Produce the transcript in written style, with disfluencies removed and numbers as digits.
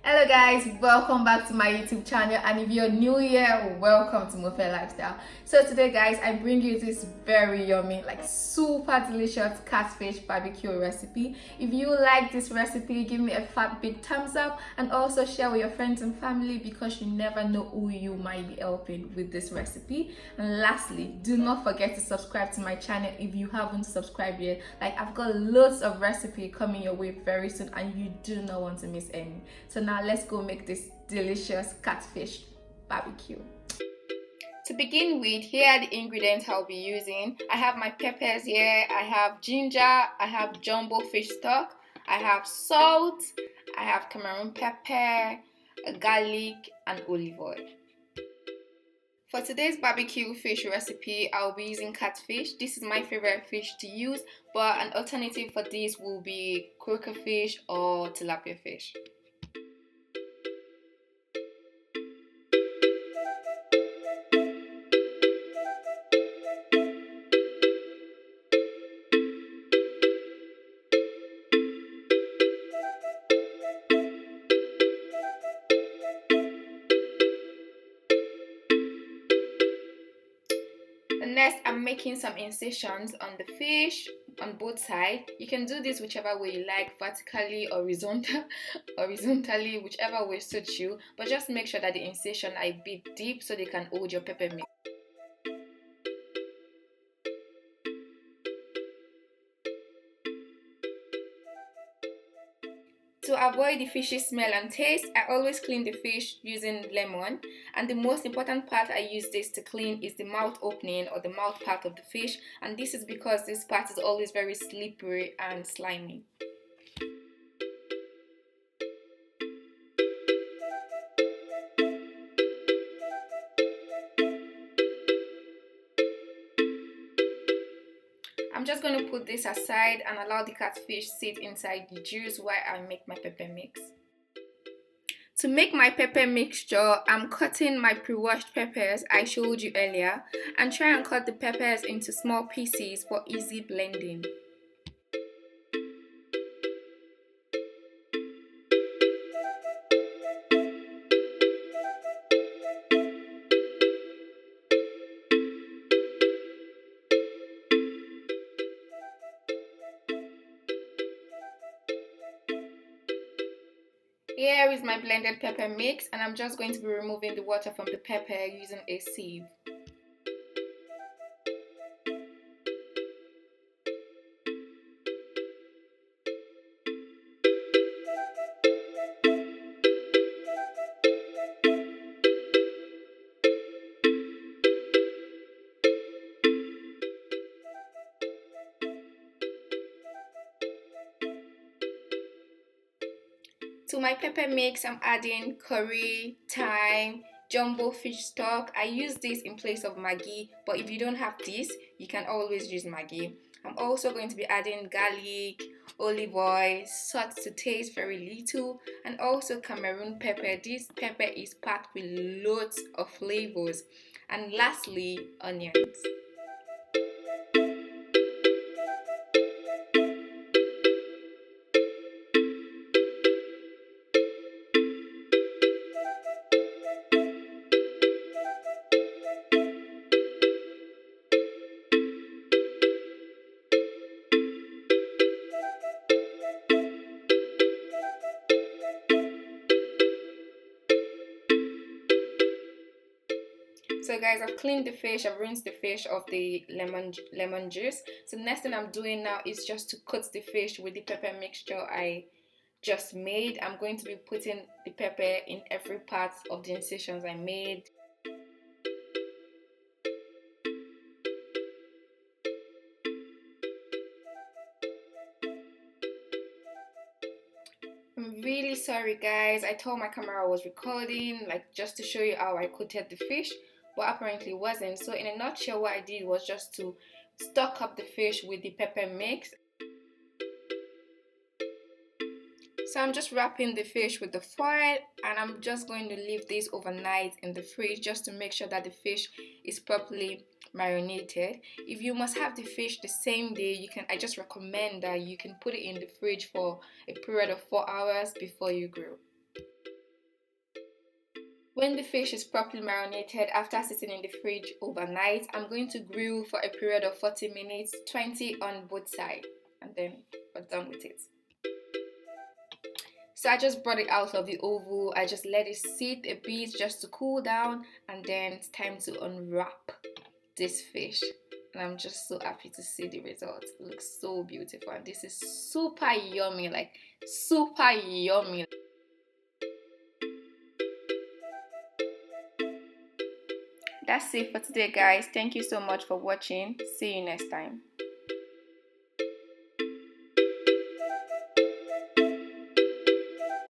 Hello guys, welcome back to my YouTube channel, and if you're new here, welcome to Mofe Lifestyle. So today guys, I bring you this very yummy, like super delicious catfish barbecue recipe. If you like this recipe, give me a fat big thumbs up and also share with your friends and family because you never know who you might be helping with this recipe. And lastly, do not forget to subscribe to my channel if you haven't subscribed yet. Like, I've got loads of recipe coming your way very soon and you do not want to miss any. So now let's go make this delicious catfish barbecue. To begin with, here are the ingredients I'll be using. I have my peppers here, I have ginger, I have jumbo fish stock, I have salt, I have Cameroon pepper, garlic, and olive oil. For today's barbecue fish recipe, I'll be using catfish. This is my favorite fish to use, but an alternative for this will be croaker fish or tilapia fish. Next, I'm making some incisions on the fish on both sides. You can do this whichever way you like, vertically or horizontally, whichever way suits you. But just make sure that the incision are a bit deep so they can hold your pepper mix. To avoid the fishy smell and taste, I always clean the fish using lemon, and the most important part I use this to clean is the mouth opening or the mouth part of the fish, and this is because this part is always very slippery and slimy. I'm just going to put this aside and allow the catfish sit inside the juice while I make my pepper mix. To make my pepper mixture, I'm cutting my pre-washed peppers I showed you earlier and try and cut the peppers into small pieces for easy blending. Here is my blended pepper mix, and I'm just going to be removing the water from the pepper using a sieve. To my pepper mix, I'm adding curry, thyme, jumbo fish stock. I use this in place of Maggi, but if you don't have this, you can always use Maggi. I'm also going to be adding garlic, olive oil, salt to taste, very little, and also Cameroon pepper. This pepper is packed with loads of flavors. And lastly, onions. So guys, I've cleaned the fish, I've rinsed the fish of the lemon juice. So next thing I'm doing now is just to coat the fish with the pepper mixture I just made. I'm going to be putting the pepper in every part of the incisions I made. I'm really sorry guys, I thought my camera was recording, like just to show you how I coated the fish, but apparently it wasn't. So in a nutshell, what I did was just to stock up the fish with the pepper mix. So I'm just wrapping the fish with the foil, and I'm just going to leave this overnight in the fridge just to make sure that the fish is properly marinated. If you must have the fish the same day, I just recommend that you can put it in the fridge for a period of 4 hours before you grill. When the fish is properly marinated after sitting in the fridge overnight, I'm going to grill for a period of 40 minutes, 20 on both sides, and then we're done with it. So I just brought it out of the oven. I just let it sit a bit just to cool down, and then it's time to unwrap this fish. And I'm just so happy to see the result. It looks so beautiful, and this is super yummy, like super yummy. That's it for today, guys. Thank you so much for watching. See you next time.